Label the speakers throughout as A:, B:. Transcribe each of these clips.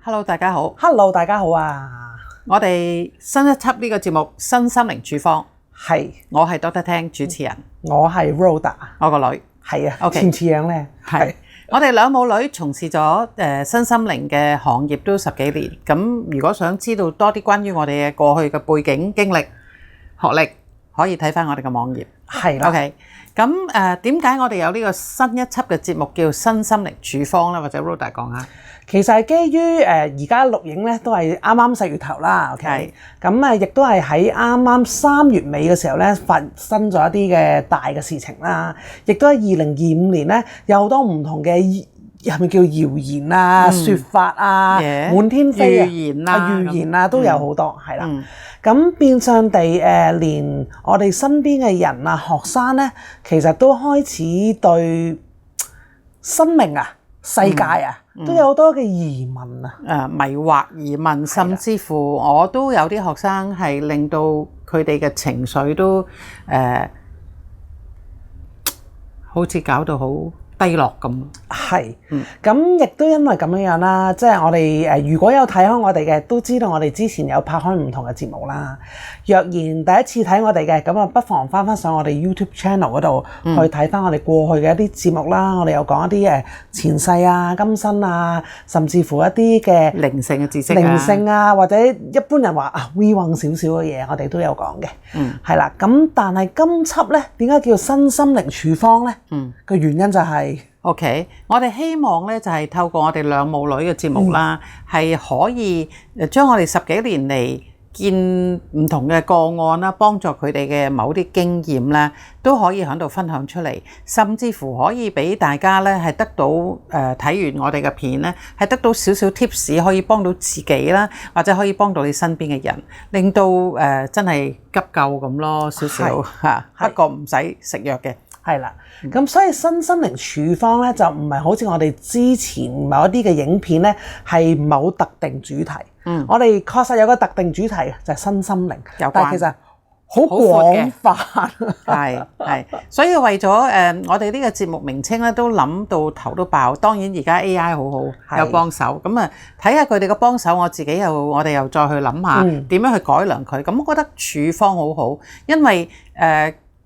A: Hello， 大家好。
B: Hello， 大家好啊！
A: 我哋新一輯呢個節目《身心靈處方》，
B: 係
A: 我係 Doctor Tang 主持人，
B: 我係 Rhoda，
A: 我個女
B: 係啊，
A: OK
B: 似唔似樣咧？
A: 係我哋兩母女從事咗身心靈嘅行業都10幾年。咁如果想知道多啲關於我哋嘅過去嘅背景經歷、學歷，可以睇翻我哋嘅網頁。
B: 係啦。
A: OK， 咁點解我哋有呢個新一輯嘅節目叫《身心靈處方》咧？或者 Rhoda 講下。
B: 其實係基於而家錄影咧，都係啱啱4月頭啦。OK，咁亦都係喺啱啱3月尾嘅時候咧，發生咗一啲嘅大嘅事情啦。亦都喺2025年咧，有好多唔同嘅係咪叫謠言啊、説法啊、滿天飛啊、預言啊都有好多，係啦。咁變相地連我哋身邊嘅人啊、學生咧，其實都開始對生命啊、世界啊，都有好多嘅疑問啊，
A: 迷惑疑問，甚至乎我都有啲學生係令到佢哋嘅情緒都好似搞到好低落咁。
B: 係，咁亦都因為咁樣啦，即係我哋如果有睇開我哋嘅，都知道我哋之前有拍開唔同嘅節目啦。若然第一次睇我哋嘅，咁啊不妨翻上我哋 YouTube channel 嗰度去睇翻我哋過去嘅一啲節目啦。我哋有講一啲前世啊、今生啊，甚至乎一啲嘅
A: 靈性嘅知識、
B: 靈性啊，或者一般人話啊 we 運少少嘅嘢，我哋都有講嘅。係啦，咁但係今輯咧，點解叫身心靈處方咧？個原因就係
A: OK， 我哋希望咧就係透過我哋兩母女嘅節目啦，係可以將我哋10幾年嚟見唔同嘅個案啦，幫助佢哋嘅某啲經驗咧，都可以喺度分享出嚟，甚至乎可以俾大家咧係得到睇完我哋嘅片咧，係得到少少 tips 可以幫到自己啦，或者可以幫到你身邊嘅人，令到真係急救咁咯，少少嚇，不過唔使食藥嘅。
B: 係啦，咁所以身心靈處方咧就唔係好似我哋之前某一啲嘅影片咧係某特定主題。我哋確實有個特定主題就係身心靈，但係其實好廣泛。
A: 係，所以為咗我哋呢個節目名稱咧都諗到頭都爆。當然而家 AI 好好有幫手，咁啊睇下佢哋嘅幫手，我哋又再去諗下點樣去改良佢。咁我覺得處方好好，因為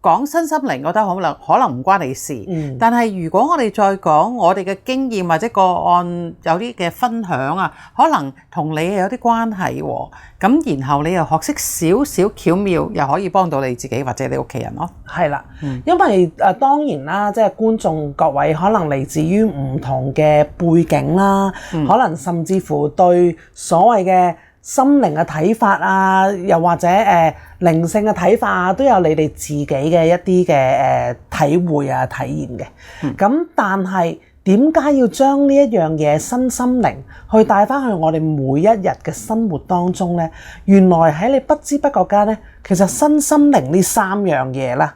A: 講身心靈，覺得可能唔關你事，但係如果我哋再講我哋嘅經驗或者個案有啲嘅分享啊，可能同你有啲關係喎。咁然後你又學識少少巧妙，又可以幫到你自己或者你屋企人咯。
B: 係啦，因為當然啦，即係觀眾各位可能嚟自於唔同嘅背景啦，可能甚至乎對所謂嘅心靈嘅睇法啊，又或者靈性嘅睇法啊，都有你哋自己嘅一啲嘅體會啊、體驗嘅。咁但係點解要將呢一樣嘢身心靈去帶翻去我哋每一日嘅生活當中呢？原來喺你不知不覺間呢，其實身心靈呢3樣嘢啦，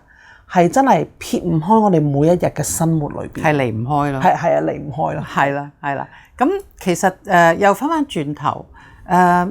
B: 係真係撇唔開我哋每一日嘅生活裏邊，
A: 係離唔開咯。
B: 係啊，離唔開咯。
A: 係啦。咁其實又翻翻轉頭。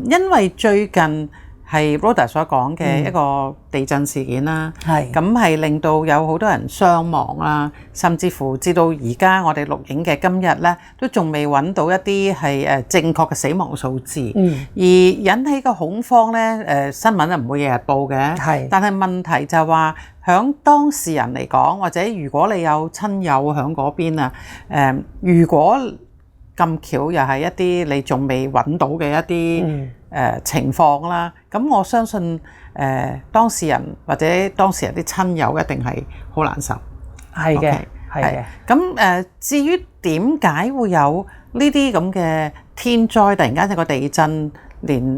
A: 因為最近係 Rhoda 所講嘅一個地震事件啦，咁係令到有好多人傷亡啦，甚至乎至到而家我哋錄影嘅今日咧，都仲未揾到一啲係正確嘅死亡數字，而引起嘅恐慌咧，新聞唔會日日報嘅，但係問題就係話響當事人嚟講，或者如果你有親友響嗰邊啊，如果咁巧又係一啲你仲未揾到嘅一啲情況啦，咁我相信當事人或者當事人啲親友一定係好難受。
B: 係嘅，係嘅。
A: 咁至於點解會有呢啲咁嘅天災，突然間一個地震，連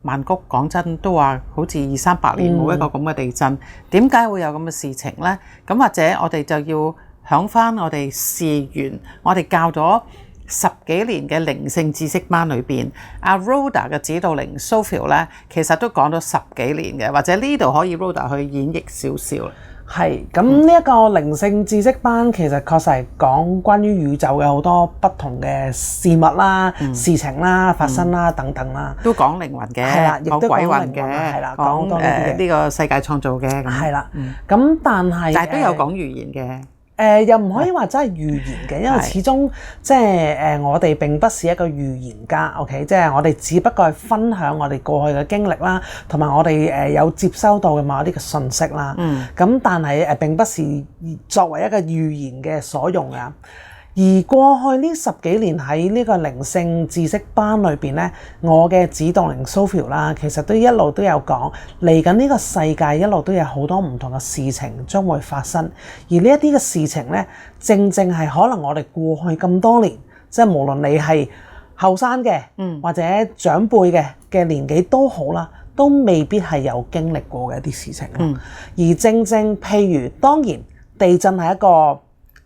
A: 曼谷講真都話好似200-300年冇一個咁嘅地震，點解會有咁嘅事情呢？咁或者我哋就要響翻我哋試完，我哋教咗10幾年嘅靈性知識班裏邊，阿 Rhoda 嘅指導靈 Sophia 咧，其實都講咗10幾年嘅，或者呢度可以 Rhoda 去演繹少少。
B: 係，咁呢一個靈性知識班其實確實係講關於宇宙嘅好多不同嘅事物啦、事情啦、發生啦等等啦，
A: 都講靈魂嘅，
B: 係啦，亦都
A: 講鬼魂嘅，
B: 係啦，
A: 講呢個世界創造嘅，
B: 係啦，咁但係
A: 都有講預言嘅。
B: 又唔可以話真係預言嘅，因為始終即係我哋並不是一個預言家 ，OK， 即係我哋只不過係分享我哋過去嘅經歷啦，同埋我哋有接收到嘅某啲嘅信息啦。咁但係並不是作為一個預言嘅所用啊。而過去呢10幾年喺呢個靈性知識班裏邊咧，我嘅指導靈 Sophia 啦，其實都一路都有講，嚟緊呢個世界一路都有好多唔同嘅事情將會發生，而呢一啲嘅事情咧，正正係可能我哋過去咁多年，即係無論你係後生嘅，或者長輩嘅年紀都好啦，都未必係有經歷過嘅一啲事情。而正正譬如當然地震係一個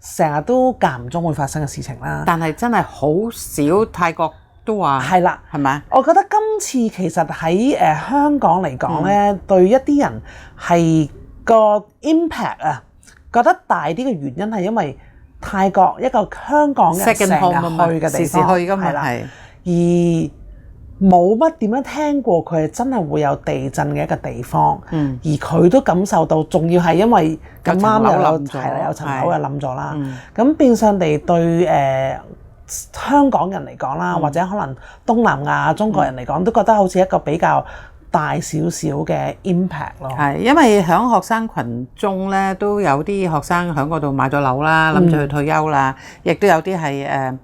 B: 成日都間唔中會發生嘅事情啦，
A: 但係真係好少泰國都話
B: 係啦，
A: 係咪？
B: 我覺得今次其實喺香港嚟講咧，對一啲人係個 impact 啊，覺得大啲嘅原因係因為泰國一個香港人成日去嘅地方，係啦，而冇乜點樣聽過佢係真係會有地震嘅一個地方，而佢都感受到，仲要係因為咁啱有層樓又冧咗啦，咁變相地對香港人嚟講啦，或者可能東南亞中國人嚟講，都覺得好似一個比較大少少嘅 impact 咯。
A: 係因為喺學生群中咧，都有啲學生喺嗰度買咗樓啦，諗住去退休啦，亦都有啲係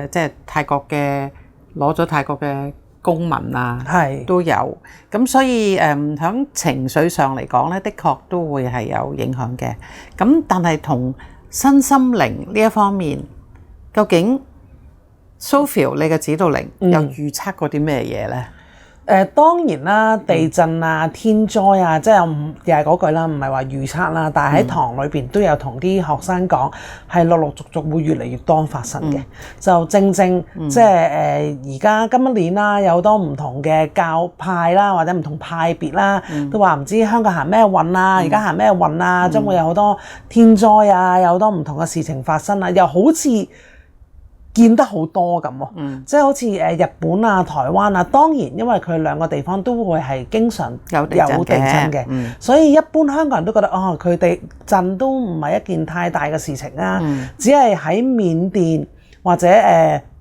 A: 即係泰國嘅。攞咗泰國嘅公民啊，都有咁，所以喺情緒上嚟講咧，的確都會係有影響嘅。咁但係同身心靈呢一方面，究竟 Sophia 你嘅指導靈有預測過啲咩嘢咧？
B: 當然啦，地震啊、天災啊，即係又係嗰句啦，唔係話預測啦，但係喺堂裏邊都有同啲學生講，係陸陸續續會越嚟越多發生嘅。就正正即係而家今一年啦，有好多唔同嘅教派啦，或者唔同派別啦，都話唔知香港行咩運啊，而家行咩運啊，將會有好多天災啊，有好多唔同嘅事情發生啊，又好似見得好多咁喎，即係好似日本啊、台灣啊，當然因為佢兩個地方都會係經常有地震嘅，所以一般香港人都覺得佢哋震都唔係一件太大嘅事情啊，只係喺緬甸或者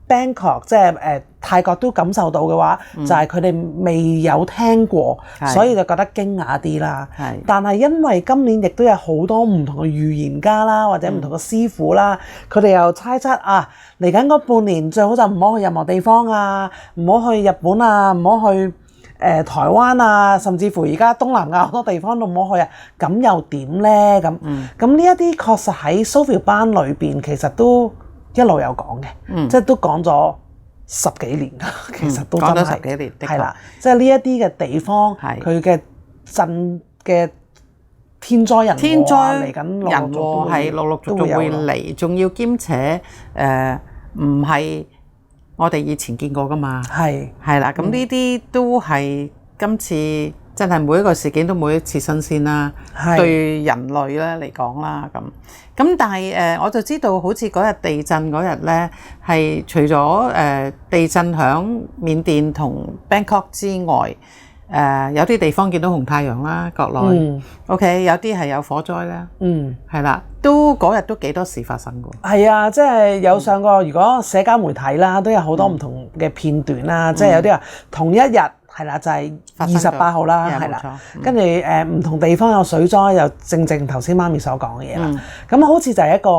B: Bangkok 即係泰國都感受到嘅話，就係佢哋未有聽過，所以就覺得驚訝啲啦。但係因為今年亦都有好多唔同嘅預言家啦，或者唔同嘅師傅啦，佢哋又猜測嚟緊嗰半年最好就唔好去任何地方啊，唔好去日本啊，唔好去台灣啊，甚至乎而家東南亞好多地方都唔好去啊，咁又點呢？咁呢一啲確實喺 Sophia 班裏邊其實都一路有講嘅，即係都講咗10幾年啦，其實都真係講咗10幾年，係啦，即係呢一啲嘅地方，佢嘅震嘅天災人禍嚟緊，
A: 人禍係陸陸續續會嚟，仲要兼且唔係我哋以前見過噶嘛，係啦，咁呢啲都係今次。真係每一個事件都每一次新鮮啦，對人類咧嚟講啦咁但係我就知道好似嗰日地震嗰日咧，係除咗地震響緬甸同 Bangkok 之外，有啲地方見到紅太陽啦，國內，OK， 有啲係有火災啦，係啦，都嗰日都幾多事發生㗎。係
B: 啊，即係有上過，如果社交媒體啦，都有好多唔同嘅片段啦，即係有啲話同一日。係啦，就係28號啦，係啦，跟住唔同地方有水災，又正頭先媽咪所講嘅嘢啦。咁好似就係一個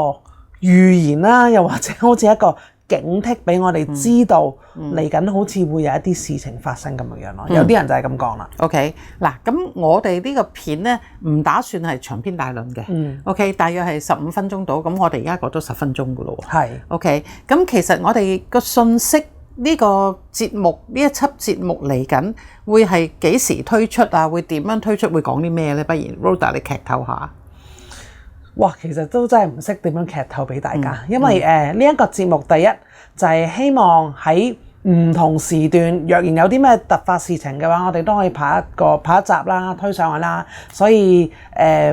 B: 預言啦，又或者好似一個警惕俾我哋知道嚟緊好似會有一啲事情發生咁樣咯。有啲人就係咁講啦。
A: OK， 嗱，咁我哋呢個片呢唔打算係長篇大論嘅。OK， 大約係15分鐘到，咁我哋而家過咗10分鐘噶咯喎。係。OK， 咁其實我哋個信息。呢個節目呢一輯節目嚟緊會係幾時推出啊？會點樣推出？會講啲咩呢？不如 Rhoda 你劇透下。
B: 哇，其實都真係唔識點樣劇透俾大家，因為呢一個節目第一就係希望喺唔同時段，若然有啲咩突發事情嘅話，我哋都可以拍一集啦，推上去啦。所以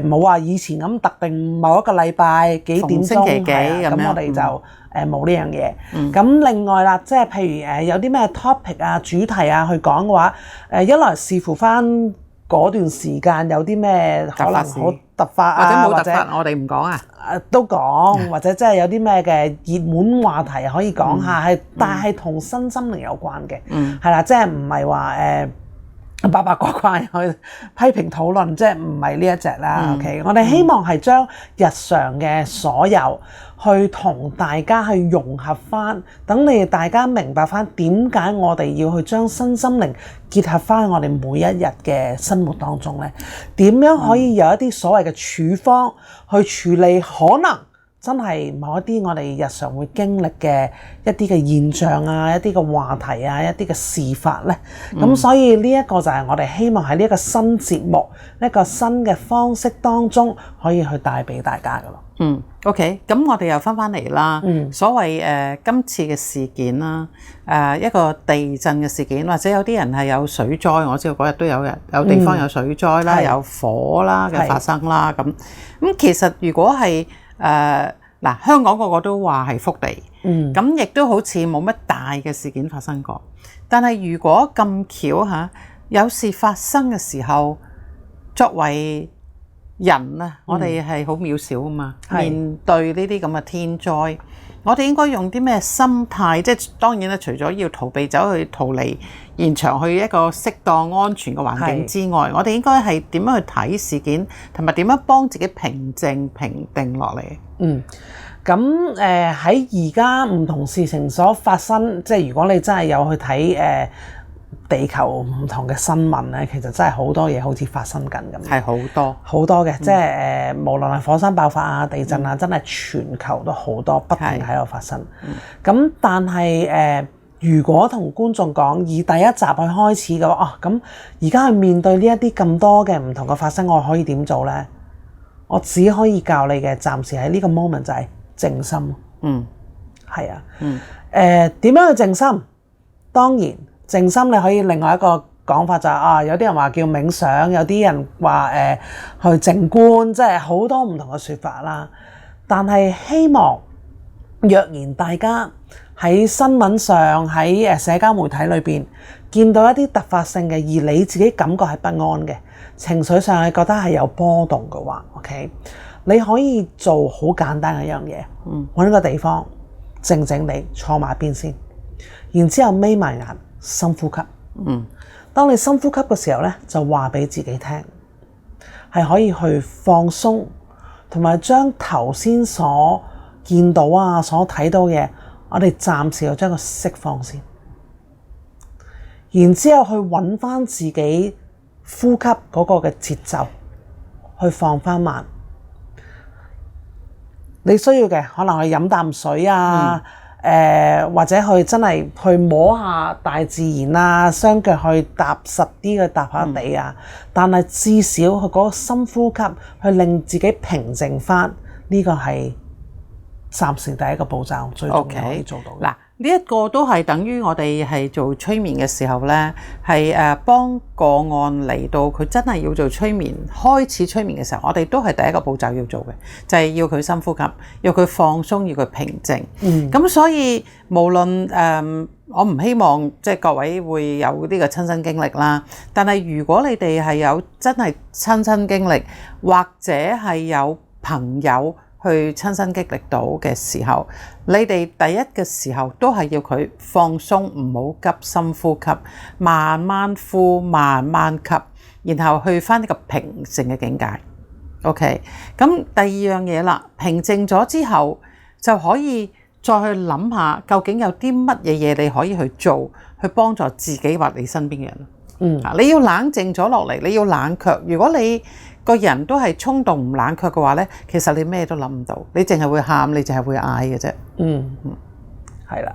B: 冇話以前咁特定某一個禮拜幾點鐘
A: 星期幾咁
B: 我哋就冇呢樣嘢。咁另外啦，即係譬如有啲咩 topic 啊、主題啊去講嘅話，一來視乎翻嗰段時間有啲咩可能好突發
A: 或者
B: 啊，
A: 冇突發，我哋唔講啊，
B: 都講，或者真係有啲咩嘅熱門話題可以講下，但係同身心靈有關嘅，係啦，即係唔係話八卦去批評討論，即係唔係呢一隻啦。OK， 我哋希望係將日常嘅所有去同大家去融合翻，等你哋大家明白翻點解我哋要去將身心靈結合翻我哋每一日嘅生活當中呢？點樣可以有一啲所謂嘅處方去處理可能真係某一啲我哋日常會經歷嘅一啲嘅現象啊，一啲嘅話題啊，一啲嘅事發呢。咁所以呢一個就係我哋希望喺呢一個新節目、一個新嘅方式當中可以去帶俾大家噶咯。
A: OK， 咁我哋又翻嚟啦。所謂今次嘅事件啦，一個地震嘅事件，或者有啲人係有水災，我知道嗰日都有地方有水災啦，有火啦嘅發生啦。咁其實如果係香港個個都話係福地，咁亦都好似冇乜大嘅事件發生過。但係如果咁巧有事發生嘅時候，作為人啊，我哋係好渺小啊嘛，面對呢啲咁嘅天災，我哋應該用啲咩心態？即係當然啦，除咗要逃避走去逃離現場，去一個適當安全嘅環境之外，我哋應該係點樣去睇事件，同埋點樣幫自己平定落嚟？
B: 咁喺而家唔同事情所發生，即係如果你真係有去睇地球唔同嘅新聞咧，其實真係好多嘢好似發生緊咁。係好多嘅，即係無論係火山爆發啊、地震啊，真係全球都好多不停喺度發生。咁但係如果同觀眾講以第一集去開始嘅話，咁而家去面對呢一啲咁多嘅唔同嘅發生，我可以點做呢？我只可以教你嘅，暫時喺呢個 moment 就係靜心。係啊。點樣去靜心？當然。靜心你可以另外一個講法就係有啲人話叫冥想，有啲人話去靜觀，即係好多唔同嘅說法啦。但係希望若然大家喺新聞上喺社交媒體裏邊見到一啲突發性嘅，而你自己感覺係不安嘅，情緒上係覺得係有波動嘅話 ，OK， 你可以做好簡單嘅一樣嘢，搵個地方靜靜地坐埋一邊先，然之後眯埋眼。深呼吸。當你深呼吸嘅時候呢，就話俾自己聽，係可以去放鬆，同埋將頭先所見到啊、所睇到嘅嘢，我哋暫時要將佢釋放先，然之後去揾翻自己呼吸嗰個嘅節奏，去放翻慢。你需要嘅可能去飲啖水啊。或者去真係去摸下大自然啊，雙腳去踏實啲去踏下地啊，但係至少去嗰個深呼吸去令自己平靜翻，呢個係暫時第一個步驟，最重要可以做到嘅。嗱，
A: 呢一個都係等於我哋係做催眠嘅時候呢，係幫個案嚟到佢真係要做催眠，開始催眠嘅時候，我哋都係第一個步驟要做嘅，就係要佢深呼吸，要佢放鬆，要佢平靜。咁所以無論我唔希望即係各位會有呢個親身經歷啦，但係如果你哋係有真係親身經歷，或者係有朋友去親身經歷到嘅時候，你哋第一嘅時候都係要佢放鬆，唔好急，深呼吸，慢慢呼，慢慢吸，然後去返一個平靜嘅境界。OK， 咁第二樣嘢啦，平靜咗之後就可以再去諗下，究竟有啲乜嘢嘢你可以去做，去幫助自己或你身邊嘅人。你要冷靜咗落嚟，你要冷卻。如果你個人都係衝動唔冷卻嘅話呢，其實你咩都諗唔到，你淨係會喊，你淨係會嗌嘅啫。
B: 係啦。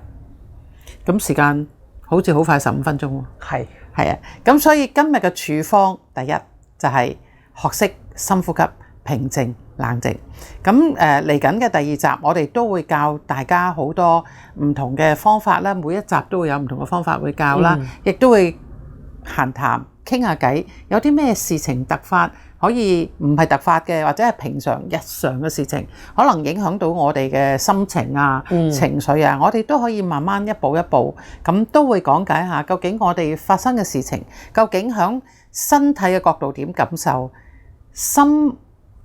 A: 咁時間好似好快15分鐘喎。係啊。咁所以今日嘅處方，第一就係學識深呼吸、平靜、冷靜。咁嚟緊嘅第二集，我哋都會教大家好多唔同嘅方法啦。每一集都會有唔同嘅方法會教啦，亦都會閒談傾下偈，有啲咩事情突發可以唔係突發嘅，或者係平常日常嘅事情，可能影響到我哋嘅心情啊、情緒啊，我哋都可以慢慢一步一步咁都會講解下，究竟我哋發生嘅事情，究竟響身體嘅角度點感受，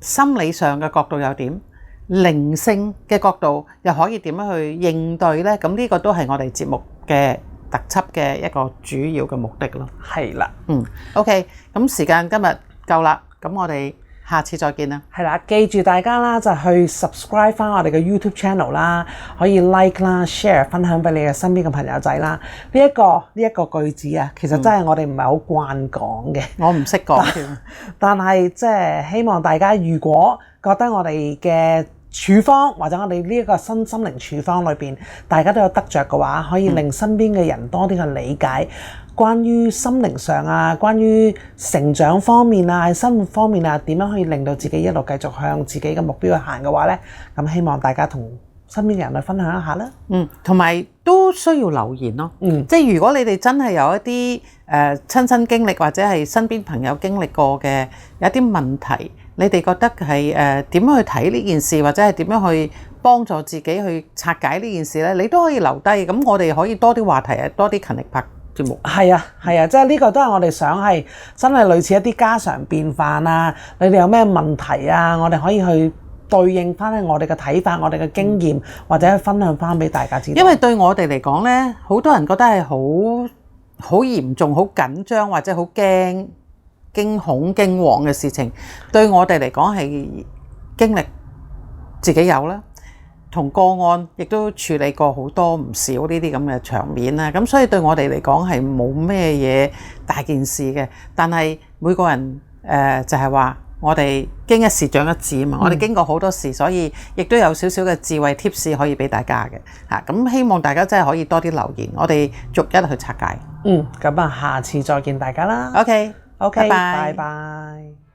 A: 心理上嘅角度又點，靈性嘅角度又可以點樣去應對呢？咁呢個都係我哋節目嘅特輯嘅一個主要嘅目的咯。
B: 係啦，OK，
A: 咁時間今日夠啦，咁我哋下次再見啦。係
B: 啦，記住大家啦，就去 subscribe 翻我哋嘅 YouTube channel 啦，可以 like 啦、share 分享俾你嘅身邊嘅朋友仔啦。呢一個句子啊，其實真係我哋唔係好慣講嘅，
A: 我唔識講嘅。
B: 但係即係希望大家如果覺得我哋嘅處方或者我哋呢一個身心靈處方裏邊，大家都有得着嘅話，可以令身邊嘅人多啲去理解關於心靈上啊，關於成長方面啊，生活方面啊，點樣可以令到自己一路繼續向自己嘅目標去行嘅話呢，咁希望大家同身邊嘅人去分享一下啦。
A: 同埋都需要留言咯。即係如果你哋真係有一啲親身經歷或者係身邊朋友經歷過嘅有一啲問題，你哋覺得係點樣去睇呢件事，或者係點樣去幫助自己去拆解呢件事呢？你都可以留低，咁我哋可以多啲話題啊，多啲勤力拍節目。係啊，即係呢個都係我哋想係真係類似一啲家常便飯啊。你哋有咩問題啊？我哋可以去對應翻我哋嘅睇法、我哋嘅經驗，或者去分享翻俾大家知道。因為對我哋嚟講呢，好多人覺得係好嚴重、好緊張或者好驚恐驚惶嘅事情，對我哋嚟講係經歷自己有啦，同個案亦都處理過好多唔少呢啲咁嘅場面啦，咁所以對我哋嚟講係冇咩嘢大件事嘅。但係每個人就係話我哋經一事長一智啊嘛，我哋經過好多事，所以亦都有少少嘅智慧 tips 可以俾大家嘅嚇。咁希望大家真係可以多啲留言，我哋逐一去拆解。咁啊，下次再見大家啦。OK，拜拜。